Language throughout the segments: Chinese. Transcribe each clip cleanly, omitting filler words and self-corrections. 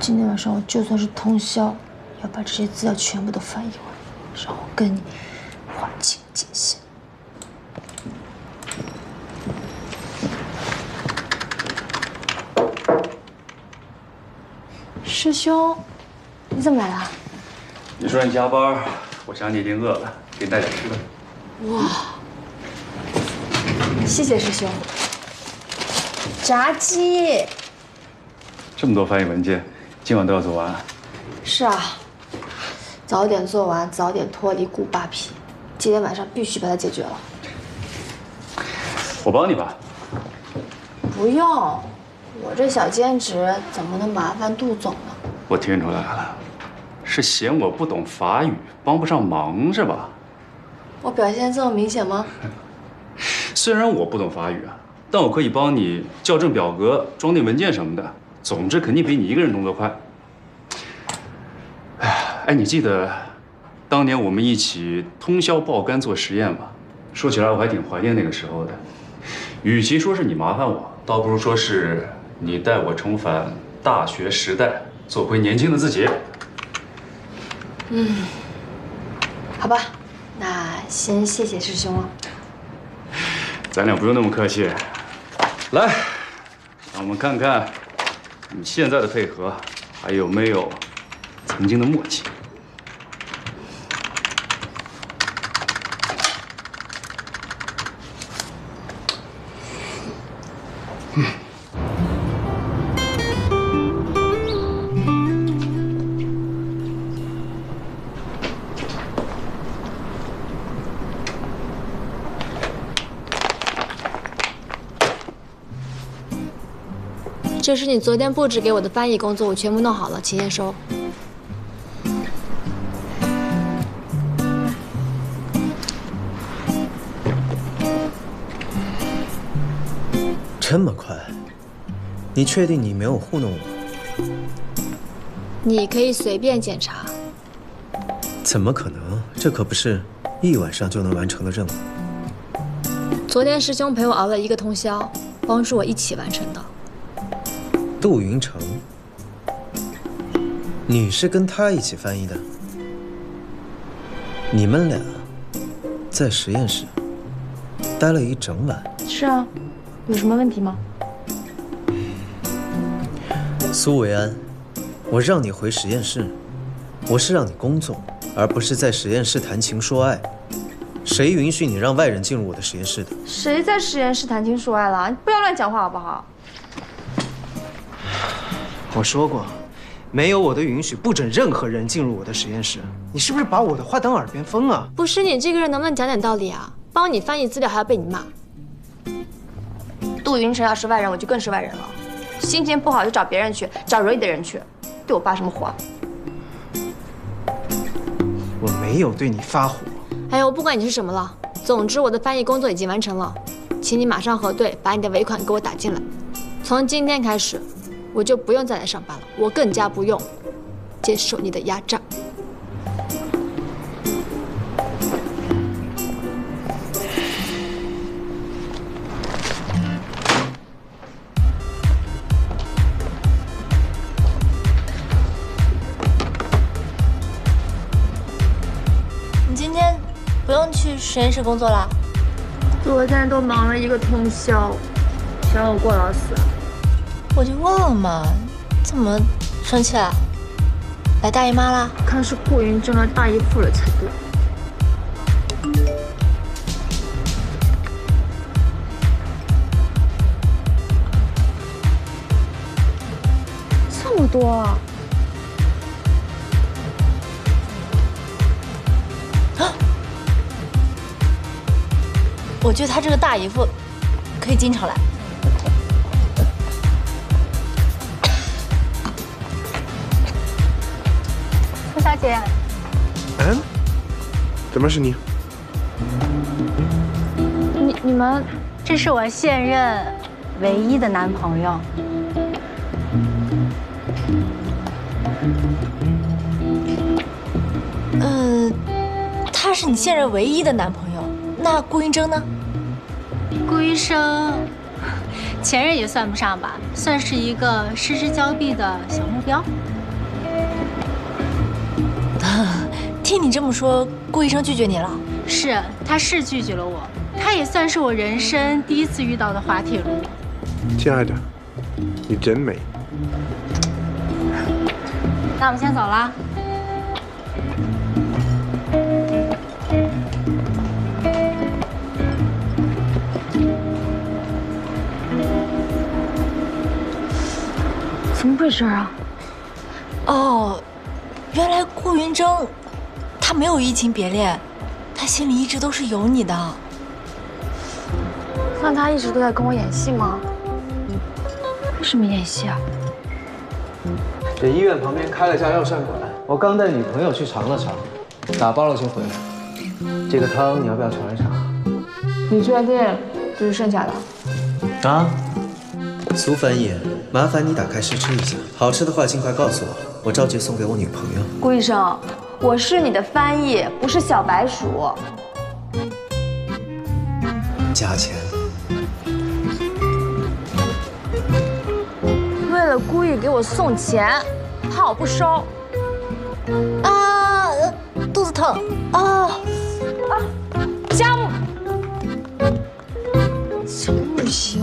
今天晚上我就算是通宵，要把这些资料全部都翻译完，让我跟你划清界限。师兄，你怎么来了？你说你加班，我想你一定饿了，给你带点吃的。哇，谢谢师兄。炸鸡。这么多翻译文件，今晚都要做完。是啊，早点做完，早点脱离古巴皮。今天晚上必须把它解决了。我帮你吧。不用，我这小兼职怎么能麻烦杜总呢？我听出来了，是嫌我不懂法语，帮不上忙是吧？我表现这么明显吗？虽然我不懂法语啊，但我可以帮你校正表格、装订文件什么的。总之，肯定比你一个人动作快。哎，你记得当年我们一起通宵爆肝做实验吗？说起来，我还挺怀念那个时候的。与其说是你麻烦我，倒不如说是你带我重返大学时代，做回年轻的自己。好吧，那先谢谢师兄了。咱俩不用那么客气。来，让我们看看你现在的配合还有没有曾经的默契。这是你昨天布置给我的翻译工作，我全部弄好了，请验收。这么快？你确定你没有糊弄我？你可以随便检查。怎么可能？这可不是一晚上就能完成的任务。昨天师兄陪我熬了1个通宵，帮助我一起完成的。杜云成，你是跟他一起翻译的？你们俩在实验室待了一整晚？是啊，有什么问题吗？苏维安，我让你回实验室，我是让你工作，而不是在实验室谈情说爱。谁允许你让外人进入我的实验室的？谁在实验室谈情说爱了？你不要乱讲话好不好？我说过，没有我的允许，不准任何人进入我的实验室。你是不是把我的话当耳边风啊？不是你这个人能不能讲点道理啊？帮你翻译资料还要被你骂。杜云成要是外人，我就更是外人了。心情不好就找别人去，找惹你的人去，对我发什么火？我没有对你发火。哎呀，我不管你是什么了，总之我的翻译工作已经完成了，请你马上核对，把你的尾款给我打进来。从今天开始，我就不用再来上班了，我更加不用接受你的压榨。你今天不用去实验室工作啦？昨天都忙了1个通宵，想我过劳死。我就问了嘛，怎么生气了？来大姨妈啦？看是顾云争了大姨夫了才对。这么多啊！我觉得他这个大姨夫可以经常来。苏小姐，嗯，怎么是你？你们，这是我现任唯一的男朋友。他是你现任唯一的男朋友，那顾云峥呢？顾医生，前任也算不上吧，算是一个失之交臂的小目标。听你这么说，顾医生拒绝你了？是，他是拒绝了我，他也算是我人生第一次遇到的滑铁卢。亲爱的，你真美。那我们先走了。怎么回事啊？哦，原来顾云峥，他没有移情别恋，他心里一直都是有你的。那他一直都在跟我演戏吗？为什么演戏啊？这医院旁边开了家药膳馆，我刚带女朋友去尝了尝，打包了就回来。这个汤你要不要尝一尝？你确定这是剩下的？啊，苏翻译，麻烦你打开试吃一下，好吃的话尽快告诉我，我着急送给我女朋友。顾医生，我是你的翻译，不是小白鼠。加钱。为了故意给我送钱，怕我不收。啊，肚子疼啊！姜母，姜母行。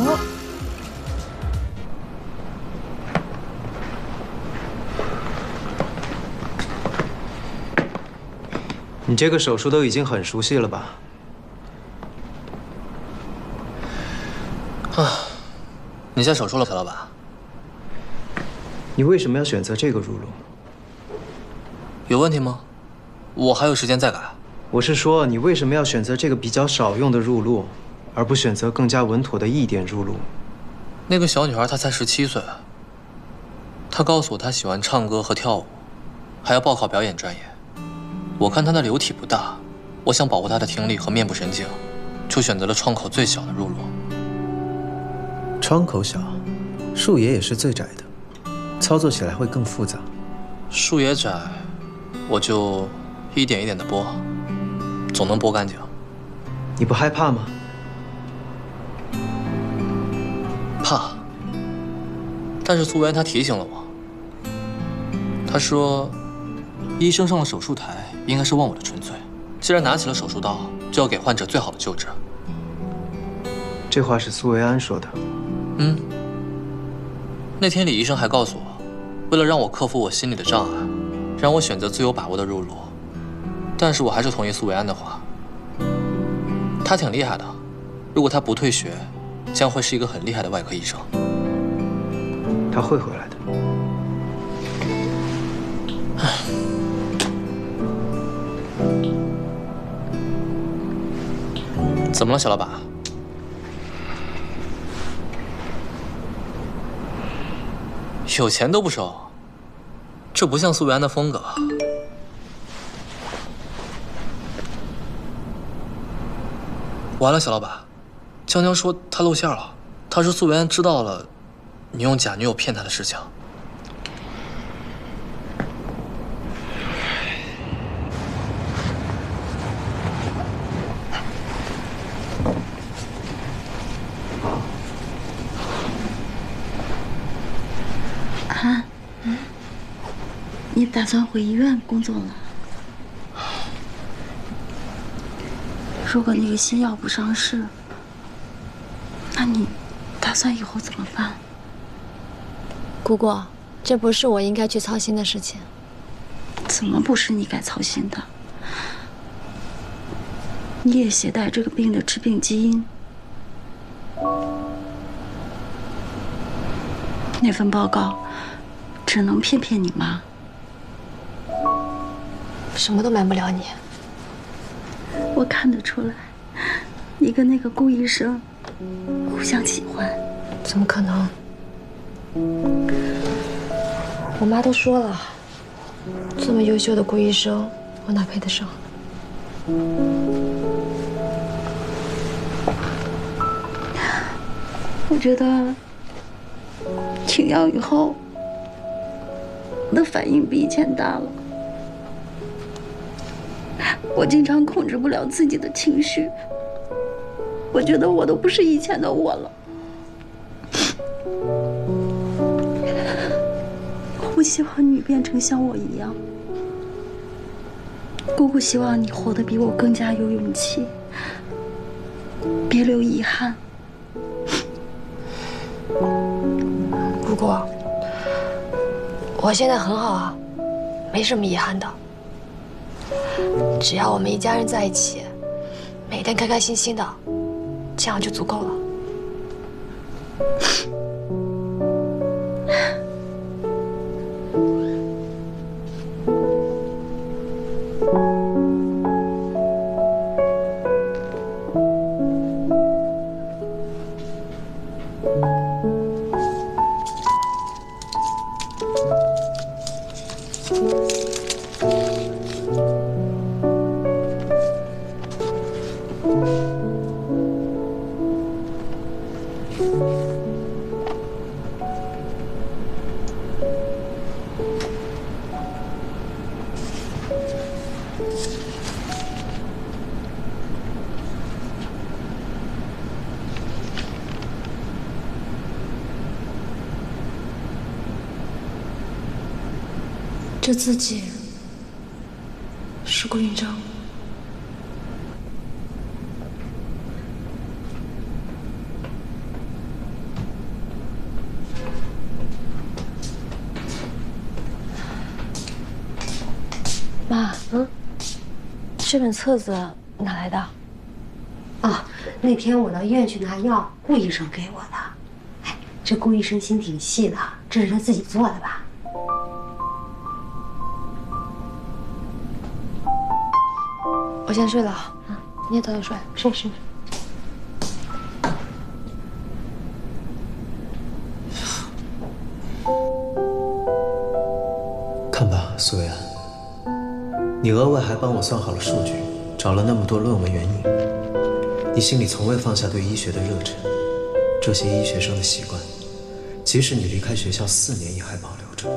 你这个手术都已经很熟悉了吧？啊，你下手术了，小老板。你为什么要选择这个入路？有问题吗？我还有时间再改。我是说，你为什么要选择这个比较少用的入路，而不选择更加稳妥的1点入路？那个小女孩她才17岁，她告诉我她喜欢唱歌和跳舞，还要报考表演专业。我看她的流体不大，我想保护她的听力和面部神经，就选择了窗口最小的入路。窗口小，树叶也是最窄的，操作起来会更复杂。树也窄，我就一点一点的剥，总能剥干净。你不害怕吗？怕。但是苏维安他提醒了我，他说，医生上了手术台应该是忘我的纯粹，既然拿起了手术刀，就要给患者最好的救治。这话是苏维安说的。那天李医生还告诉我，为了让我克服我心里的障碍，让我选择最有把握的入路。但是我还是同意苏维安的话，他挺厉害的，如果他不退学，将会是一个很厉害的外科医生。他会回来的。怎么了，小老板？有钱都不收，这不像苏维安的风格。完了，小老板，江江说他露馅了，他说苏维安知道了你用假女友骗他的事情。你打算回医院工作了？如果那个新药不上市，那你打算以后怎么办？姑姑，这不是我应该去操心的事情。怎么不是你该操心的？你也携带这个病的致病基因。那份报告只能骗骗你妈。什么都瞒不了你。我看得出来，你跟那个顾医生互相喜欢。怎么可能？我妈都说了，这么优秀的顾医生，我哪配得上？我觉得停药以后，我的反应比以前大了。我经常控制不了自己的情绪，我觉得我都不是以前的我了。希望你变成像我一样。姑姑希望你活得比我更加有勇气，别留遗憾。姑姑，我现在很好啊，没什么遗憾的。只要我们一家人在一起，每天开开心心的，这样就足够了。这字迹是顾云章。妈，这本册子哪来的？哦，那天我到医院去拿药，顾医生给我的。哎，这顾医生心挺细的，这是他自己做的吧？我先睡了啊，你也早点睡。睡。看吧，苏维安，你额外还帮我算好了数据，找了那么多论文援引，你心里从未放下对医学的热忱，这些医学生的习惯，即使你离开学校4年也还保留着。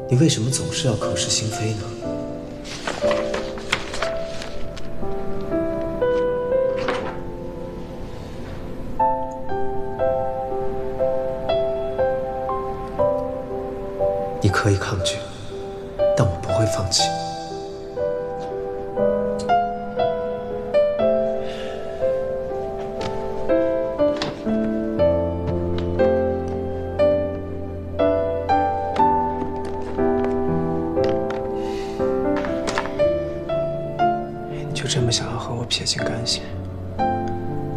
你为什么总是要口是心非呢？你可以抗拒，但我不会放弃。你就这么想要和我撇清干系，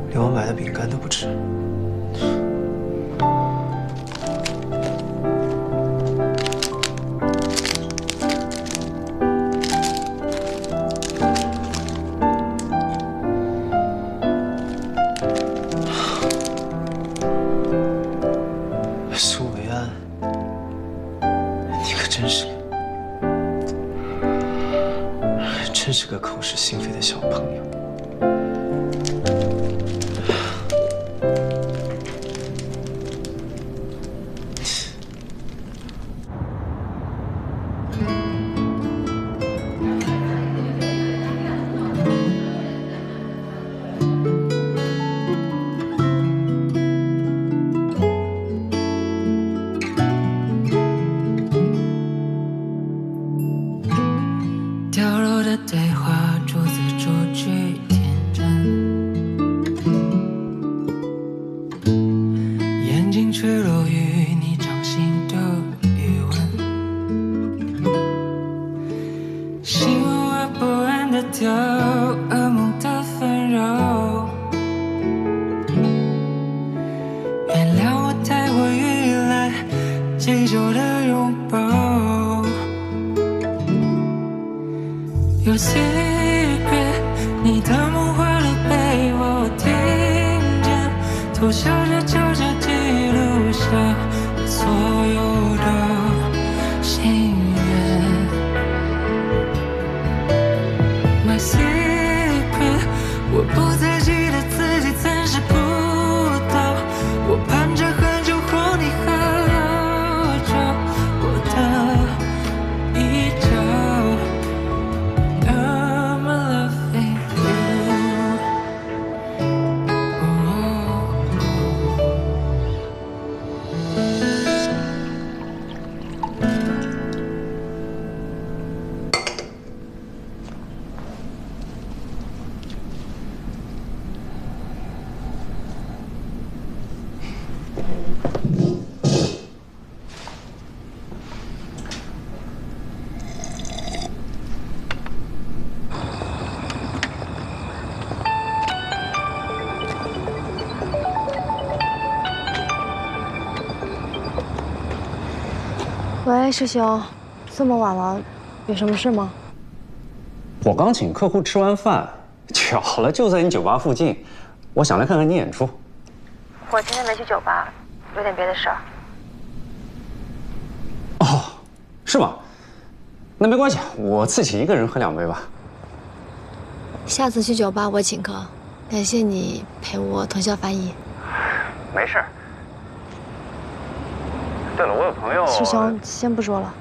连我买的饼干都不吃？苏维安，你可真是个口是心非的小朋友。掉落的对话，逐字逐句天真，眼睛坠落于你掌心的余温，心无而不安的跳，噩梦的纷扰，原谅我太过依赖记久的拥抱。有 secret， 你的梦话都被我听见，偷笑着悄悄记录下所有的心愿。My secret， 我不再记得自己曾是葡萄，我盼着很久后你喝着我的一角。喂，师兄，这么晚了，有什么事吗？我刚请客户吃完饭，巧了就在你酒吧附近，我想来看看你演出。我今天没去酒吧，有点别的事儿。哦，是吗？那没关系，我自己一个人喝2杯吧。下次去酒吧我请客，感谢你陪我通宵翻译。没事。对了，我有朋友。师兄，先不说了。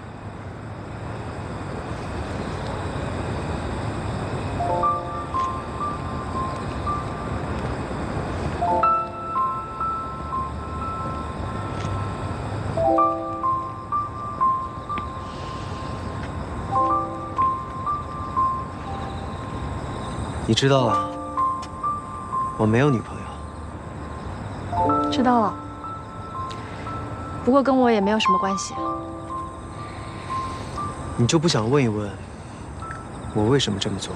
你知道了，我没有女朋友。知道了，不过跟我也没有什么关系。你就不想问一问，我为什么这么做？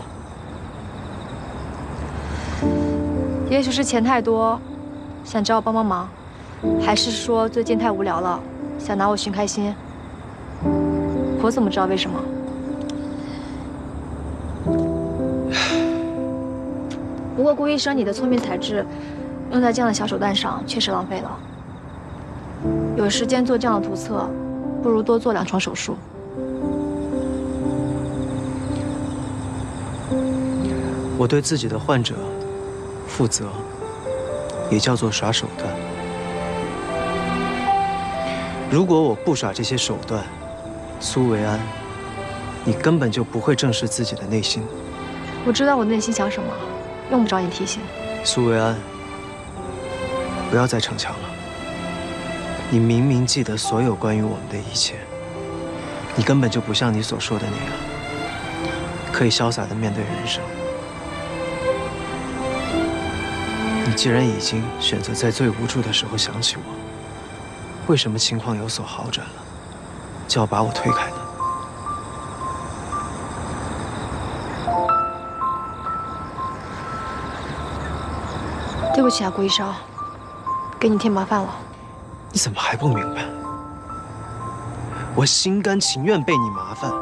也许是钱太多，想找我帮帮忙，还是说最近太无聊了，想拿我寻开心？我怎么知道为什么？不过顾医生，你的聪明才智用在这样的小手段上，确实浪费了。有时间做这样的图册，不如多做2床手术。我对自己的患者负责，也叫做耍手段。如果我不耍这些手段，苏维安，你根本就不会正视自己的内心。我知道我内心想什么。用不着你提醒。苏维安，不要再逞强了。你明明记得所有关于我们的一切，你根本就不像你所说的那样，可以潇洒地面对人生。你既然已经选择在最无助的时候想起我，为什么情况有所好转了，就要把我推开呢？对不起啊，顾医生，给你添麻烦了。你怎么还不明白？我心甘情愿被你麻烦。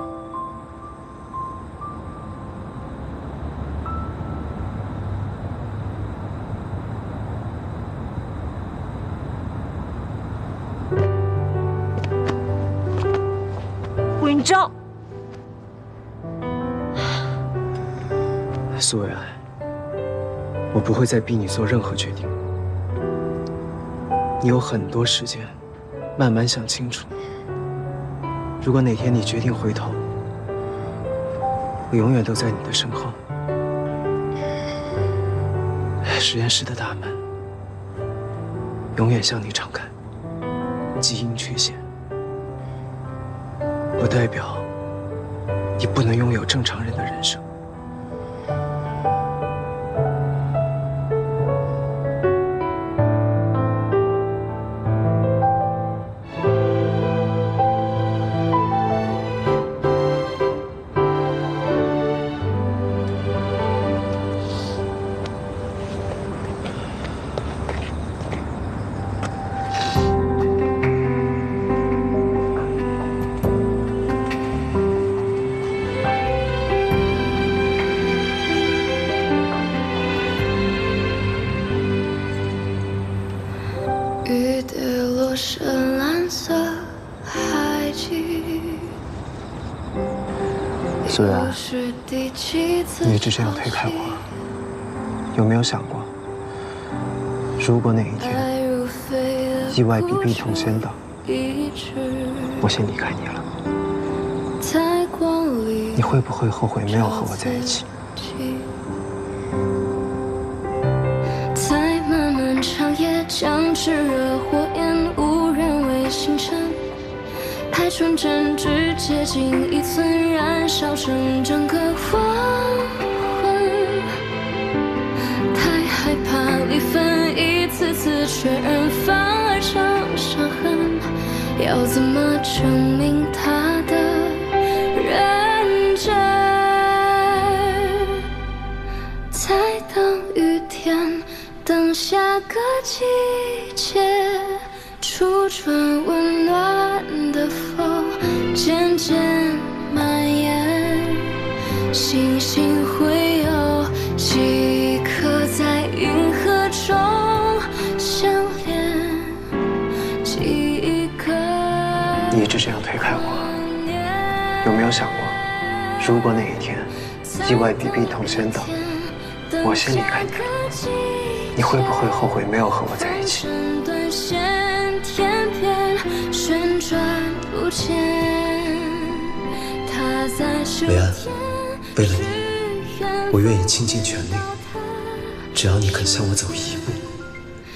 顾云峥，苏维安。我不会再逼你做任何决定，你有很多时间，慢慢想清楚。如果哪天你决定回头，我永远都在你的身后。实验室的大门永远向你敞开。基因缺陷不代表你不能拥有正常人的人生。苏然，你一直这样推开我，有没有想过，如果哪一天意外比病痛先到，我先离开你了，你会不会后悔没有和我在一起？在漫漫长夜，将炽热火焰无人为星辰。太纯真只接近1寸，燃烧成整个黄昏。太害怕离分，一次次确认，反而成伤痕。要怎么证明他的认真？再等雨天，等下个季节。初春温暖的风。星星会有几颗在银河中相连？几个你一直这样推开我，有没有想过，如果哪一天意外地病痛先到，我先离开你，你会不会后悔没有和我在一起？维安，为了你，我愿意倾尽全力。只要你肯向我走一步，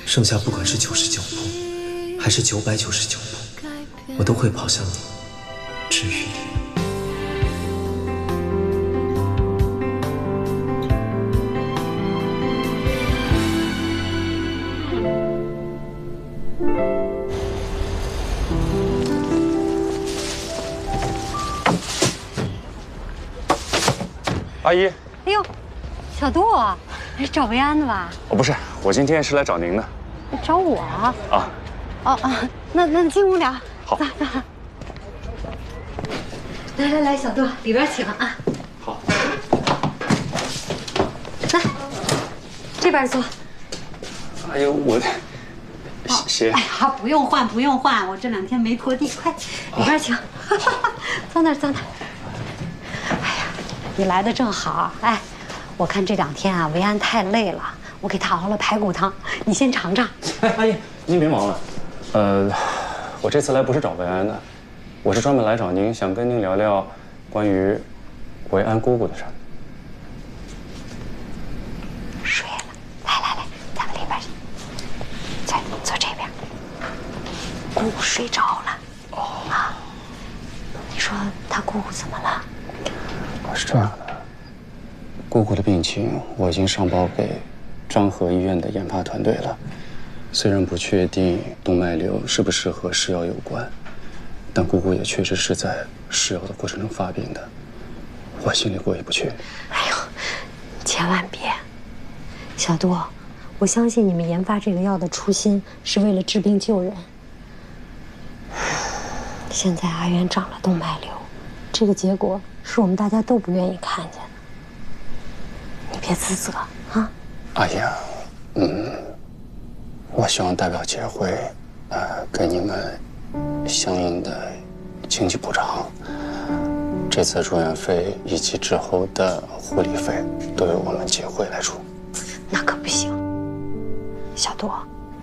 剩下不管是99步，还是999步，我都会跑向你，治愈你。阿姨，哎呦，小杜，是找维安的吧？哦，不是，我今天是来找您的。找我？啊。哦，那进屋聊。好。来，小杜，里边请啊。好。来，这边坐。哎呦，我鞋。哎呀，不用换，我这2天没拖地，快，里边请。坐那儿。哎呀，你来的正好，哎，我看这2天啊，维安太累了，我给他熬了排骨汤，你先尝尝。哎，阿姨，您别忙了，我这次来不是找维安的，我是专门来找您，想跟您聊聊关于维安姑姑的事儿。睡了，来，咱们里边，坐这边。姑姑睡着了。哦。啊，你说他姑姑怎么了？是这样的，姑姑的病情我已经上报给漳河医院的研发团队了。虽然不确定动脉瘤是不是和食药有关，但姑姑也确实是在食药的过程中发病的，我心里过意不去。哎呦，千万别！小杜，我相信你们研发这个药的初心是为了治病救人。现在阿元长了动脉瘤，这个结果是我们大家都不愿意看见的。你别自责啊！阿姨啊，我希望代表协会，给你们相应的经济补偿。这次住院费以及之后的护理费都由我们协会来出。那可不行，小杜，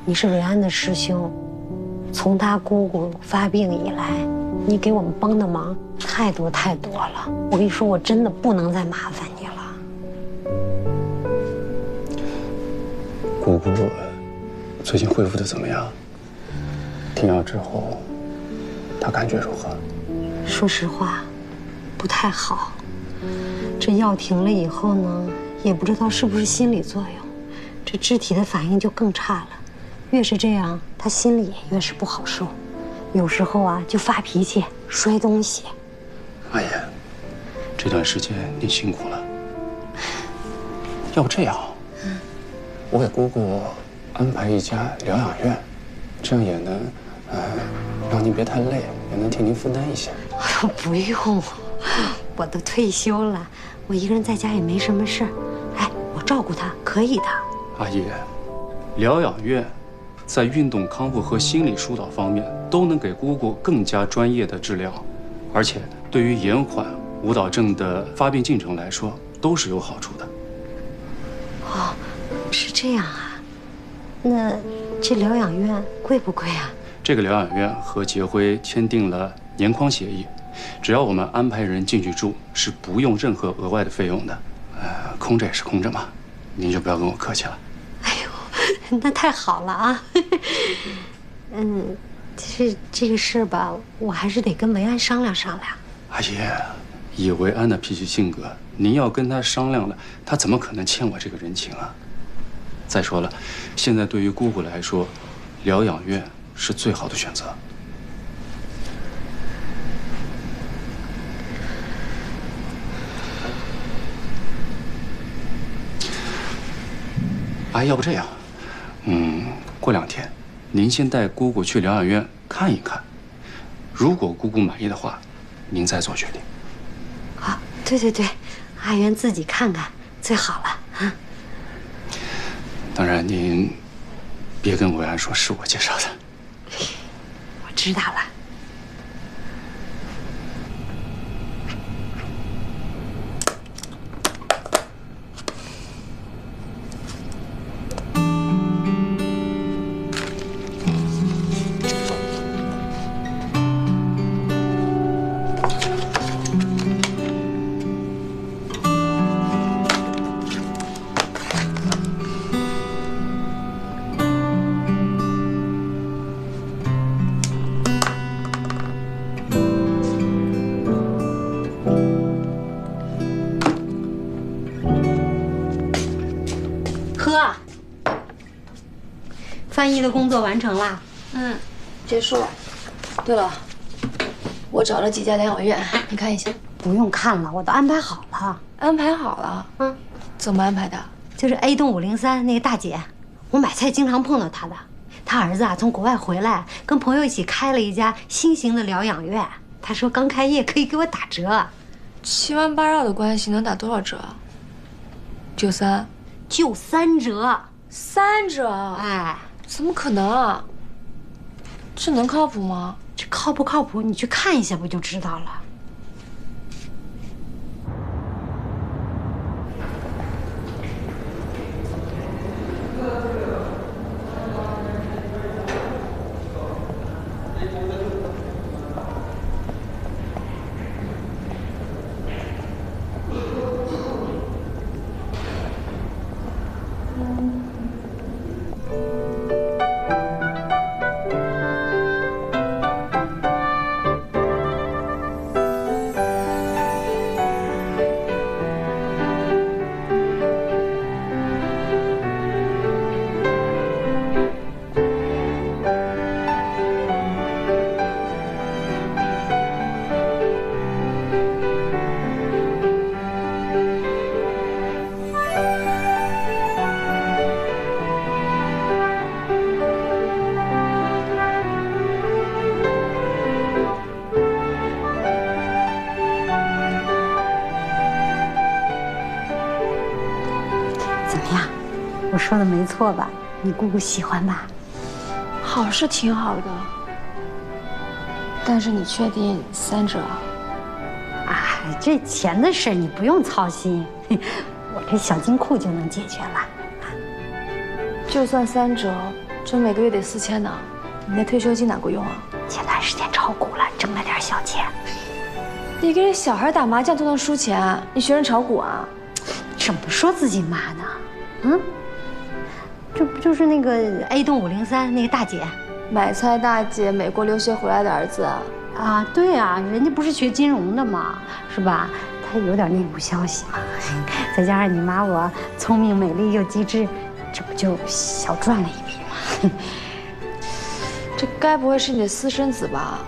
你是维安的师兄，从他姑姑发病以来，你给我们帮的忙太多了。我跟你说，我真的不能再麻烦你了。姑姑最近恢复的怎么样？停药之后，她感觉如何？说实话，不太好。这药停了以后呢，也不知道是不是心理作用，这肢体的反应就更差了。越是这样，她心里也越是不好受。有时候啊，就发脾气，摔东西。阿姨，这段时间您辛苦了。要不这样，我给姑姑安排一家疗养院，这样也能，让您别太累，也能替您分担一下。不用，我都退休了，我一个人在家也没什么事儿。哎，我照顾她可以的。阿姨，疗养院在运动康复和心理疏导方面都能给姑姑更加专业的治疗，而且对于延缓舞蹈症的发病进程来说都是有好处的。哦，是这样啊。那这疗养院贵不贵啊？这个疗养院和杰辉签订了年框协议，只要我们安排人进去住，是不用任何额外的费用的。空着也是空着嘛，您就不要跟我客气了。哎呦，那太好了啊！这个事儿吧，我还是得跟维安商量商量。阿姨，以维安的脾气性格，您要跟他商量了，他怎么可能欠我这个人情啊？再说了，现在对于姑姑来说，疗养院是最好的选择。阿姨，要不这样，过2天，您先带姑姑去疗养院看一看，如果姑姑满意的话，您再做决定。啊，对，阿元自己看看最好了啊。当然，您别跟维安说是我介绍的。我知道了。喝。翻译的工作完成了。结束了。对了，我找了几家疗养院，你看一下。不用看了，我都安排好了。安排好了？怎么安排的？就是 A 栋503那个大姐，我买菜经常碰到她的。她儿子啊从国外回来，跟朋友一起开了一家新型的疗养院。她说刚开业可以给我打折。7万8绕的关系能打多少折？93。就3折。3折？哎，怎么可能啊？这能靠谱吗？这靠不靠谱，你去看一下不就知道了。我说的没错吧？你姑姑喜欢吧？好是挺好的，但是你确定3折？哎，这钱的事你不用操心，我这小金库就能解决了。就算3折，这每个月得4000呢，你那退休金哪够用啊？前段时间炒股了，挣了点小钱。你给小孩打麻将都能输钱，你学人炒股啊？怎么说自己妈呢？这不就是那个 A 栋503那个大姐，买菜大姐，美国留学回来的儿子啊？对啊，人家不是学金融的嘛，是吧？他有点内部消息嘛，再加上你妈我聪明美丽又机智，这不就小赚了一笔吗？这该不会是你的私生子吧？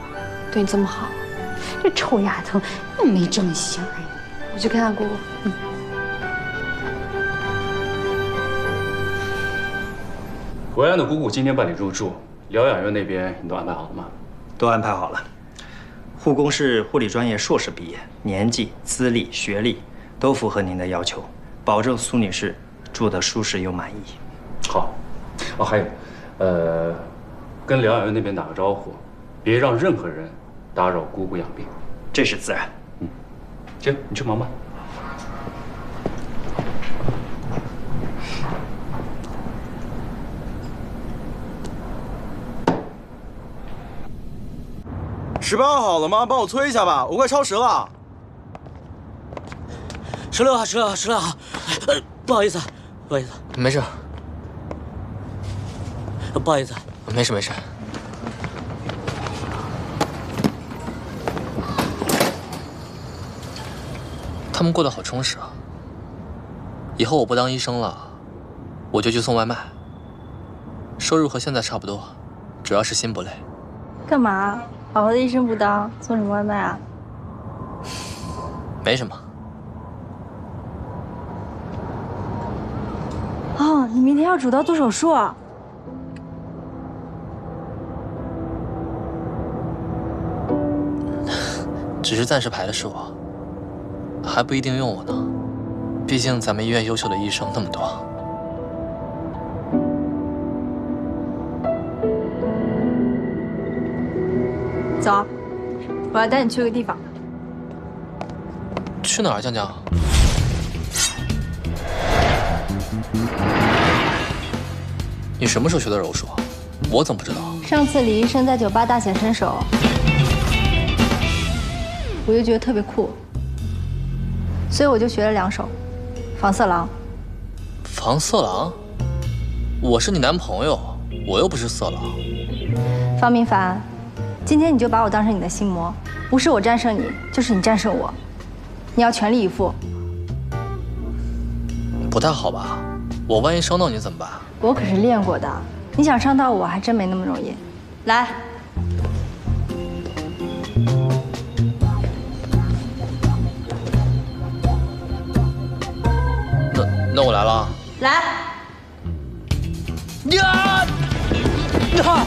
对你这么好，这臭丫头又没正形。我去看看姑姑。维安的姑姑今天办理入住，疗养院那边你都安排好了吗？都安排好了。护工是护理专业硕士毕业，年纪、资历、学历都符合您的要求，保证苏女士住得舒适又满意。好。哦，还有，跟疗养院那边打个招呼，别让任何人打扰姑姑养病。这是自然。行，你去忙吧。18号好了吗？帮我催一下吧，我快超时了。16号，16号，不好意思，不好意思，没事。不好意思，没事没事。他们过得好充实啊。以后我不当医生了，我就去送外卖，收入和现在差不多，主要是心不累。干嘛？好好的医生不当，送什么外卖啊？没什么。哦，你明天要主刀做手术啊？只是暂时排的是我，还不一定用我呢。毕竟咱们医院优秀的医生那么多。走，我要带你去个地方。去哪儿，江江？你什么时候学的柔术？我怎么不知道？上次李医生在酒吧大显身手，我就觉得特别酷，所以我就学了2手，防色狼。防色狼？我是你男朋友，我又不是色狼。方明凡，今天你就把我当成你的心魔，不是我战胜你，就是你战胜我，你要全力以赴。不太好吧？我万一伤到你怎么办？我可是练过的，你想伤到我还真没那么容易。来，那我来了。来。呀！疼！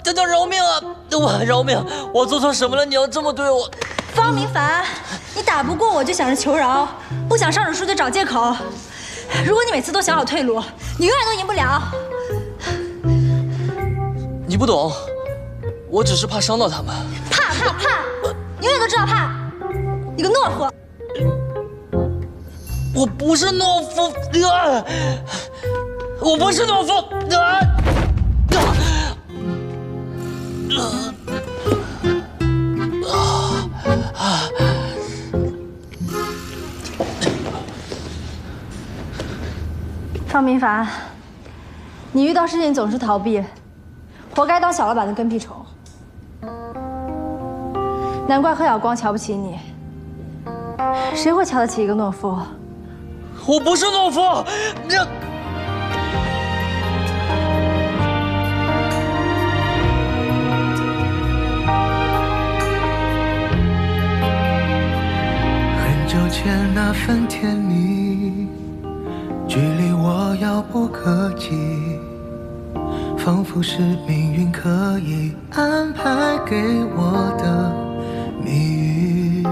江江饶命啊！我饶命！我做错什么了？你要这么对我？方明凡，你打不过我就想着求饶，不想上手术就找借口。如果你每次都想好退路，你永远都赢不了。你不懂，我只是怕伤到他们。怕！你永远都知道怕。你个懦夫！我不是懦夫，我不是懦夫。方明凡，你遇到事情总是逃避，活该当小老板的跟屁虫。难怪贺晓光瞧不起你，谁会瞧得起一个懦夫？我不是懦夫，你。很久前那份甜蜜，距离我遥不可及，仿佛是命运刻意安排给我的谜语。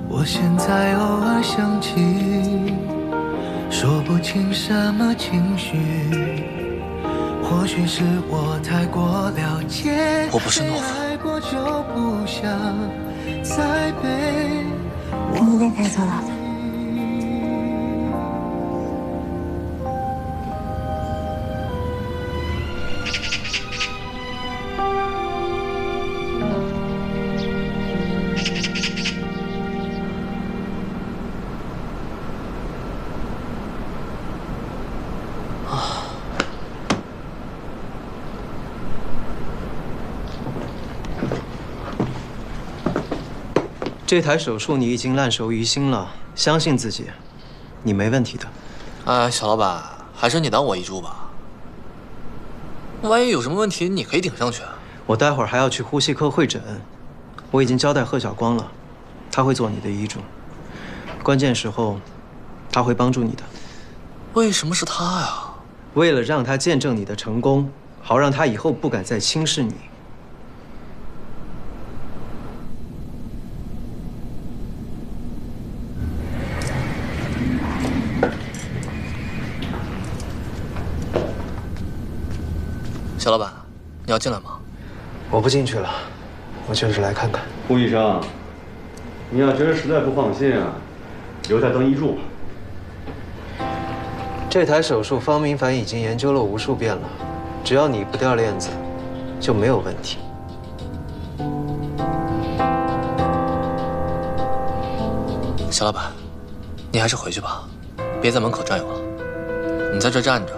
我现在偶尔想起，说不清什么情绪，或许是我太过了解，我不是懦夫，爱过就不想再被明天可以做到的。这台手术你已经烂熟于心了，相信自己，你没问题的。哎，小老板，还是你当我一助吧。万一有什么问题，你可以顶上去。我待会儿还要去呼吸科会诊，我已经交代贺晓光了，他会做你的医助，关键时候他会帮助你的。为什么是他呀？为了让他见证你的成功，好让他以后不敢再轻视你。小老板，你要进来吗？我不进去了，我就是来看看。顾医生，你要觉得实在不放心啊，留下当医助吧。这台手术方明凡已经研究了无数遍了，只要你不掉链子，就没有问题。小老板，你还是回去吧，别在门口转悠了。你在这站着，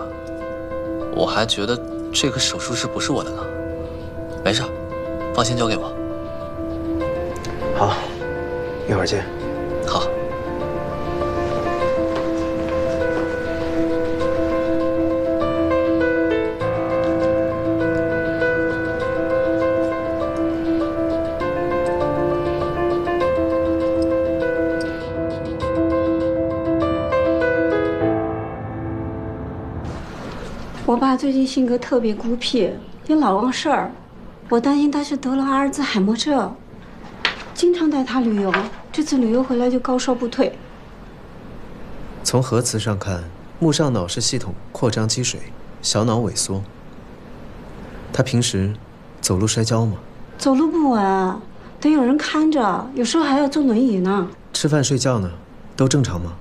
我还觉得这个手术室不是我的呢。没事，放心交给我。好，一会儿见。好。我爸最近性格特别孤僻，也老忘事儿，我担心他是得了阿尔兹海默症，经常带他旅游，这次旅游回来就高烧不退。从核磁上看，木上脑室系统扩张积水，小脑萎缩。他平时走路摔跤吗？走路不稳，得有人看着，有时候还要坐轮椅呢。吃饭睡觉呢，都正常吗？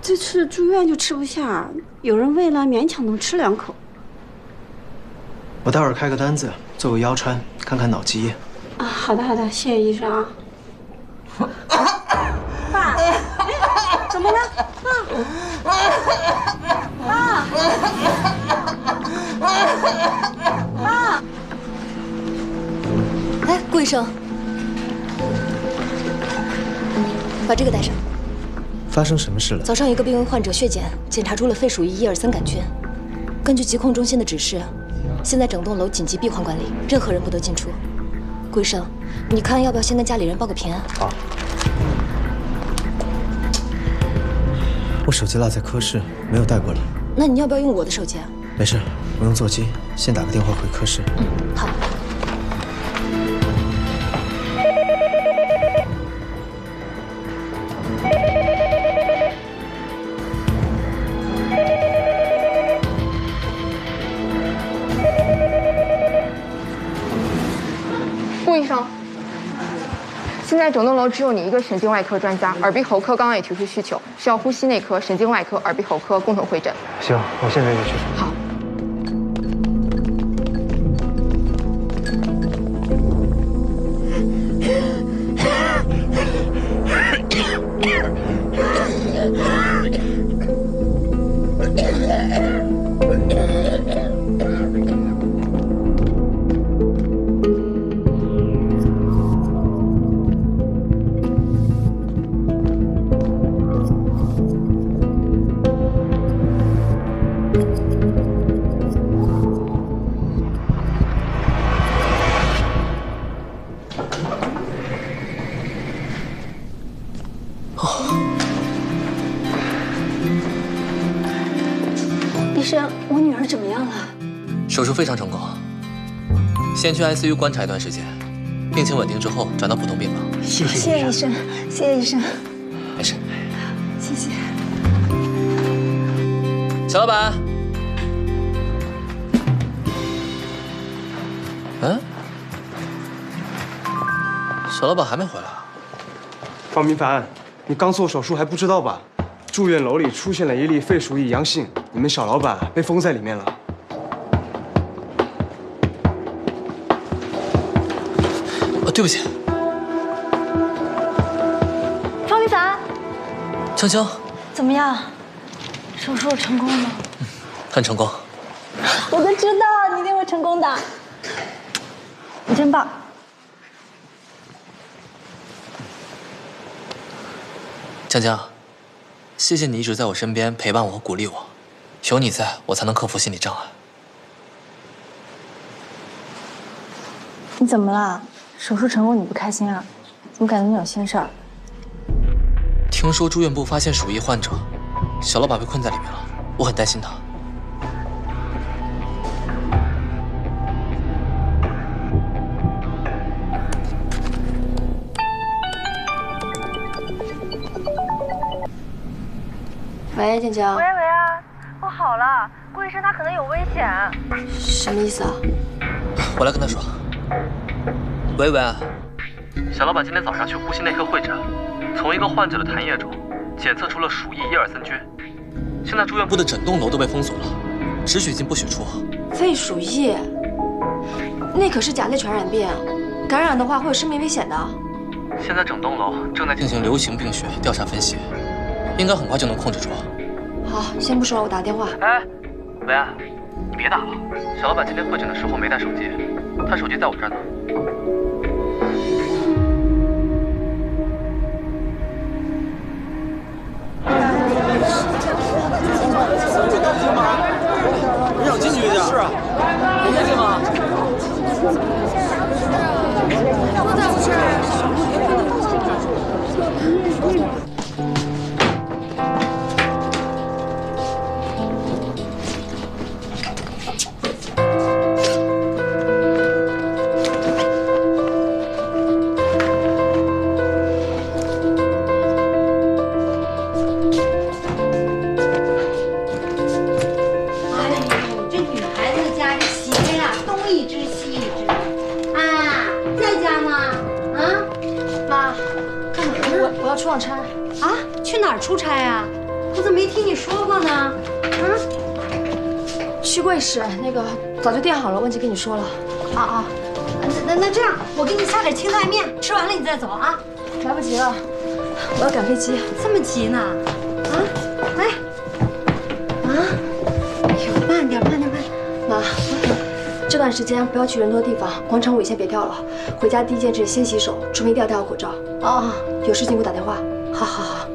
这次住院就吃不下，有人喂了勉强能吃2口。我待会儿开个单子，做个腰穿，看看脑积液。啊，好的好的，谢谢医生啊。爸，怎么了？爸，爸，哎，顾医生，把这个带上。发生什么事了？早上一个病危患者血检检查出了肺鼠疫伊尔森杆菌，根据疾控中心的指示，现在整栋楼紧急闭环管理，任何人不得进出。顾医生，你看要不要先跟家里人报个平安？好。我手机落在科室，没有带过来。那你要不要用我的手机啊？没事，不用座机，先打个电话回科室。好。顾医生，现在整栋楼只有你一个神经外科专家，耳鼻喉科刚刚也提出需求，需要呼吸内科、神经外科、耳鼻喉科共同会诊。行，我现在就去。好。医生，我女儿怎么样了？手术非常成功，先去 ICU 观察一段时间，病情稳定之后转到普通病房。谢谢医生，谢谢医生。没事。谢谢。小老板。嗯？小老板还没回来啊？方明凡，你刚做手术还不知道吧？住院楼里出现了一例肺鼠疫阳性，你们小老板被封在里面了。对不起。方明凡，青青，怎么样？手术成功了吗？很成功。我都知道你一定会成功的，你真棒。江江，谢谢你一直在我身边陪伴我和鼓励我，有你在，我才能克服心理障碍。你怎么了？手术成功你不开心啊？怎么感觉你有心事儿？听说住院部发现鼠疫患者，小老板被困在里面了，我很担心他。喂，静江。喂啊，我好了，顾医生他可能有危险。什么意思啊？我来跟他说。喂，小老板今天早上去呼吸内科会诊，从一个患者的痰液中检测出了鼠疫伊尔森菌，现在住院部的整栋楼都被封锁了，只许进不许出。肺鼠疫，那可是甲类传染病，感染的话会有生命危险的。现在整栋楼正在进行流行病学调查分析，应该很快就能控制住。好，先不说了，我打个电话。哎，维安，你别打了，小老板今天会诊的时候没带手机，他手机在我这儿呢。你想进去一下？是啊，我可以进吗？我再不吃。要出趟差。啊？去哪儿出差啊？我怎么没听你说过呢？啊？去贵市，那个早就订好了，忘记跟你说了。啊，那这样，我给你下点清淡面，吃完了你再走啊。来不及了，我要赶飞机。这么急呢？啊？哎，啊？哎呦，慢点。妈，这段时间不要去人多的地方，广场舞先别跳了。回家第一件事先洗手，出门一定要戴好口罩。哦，有事情给我打电话。好。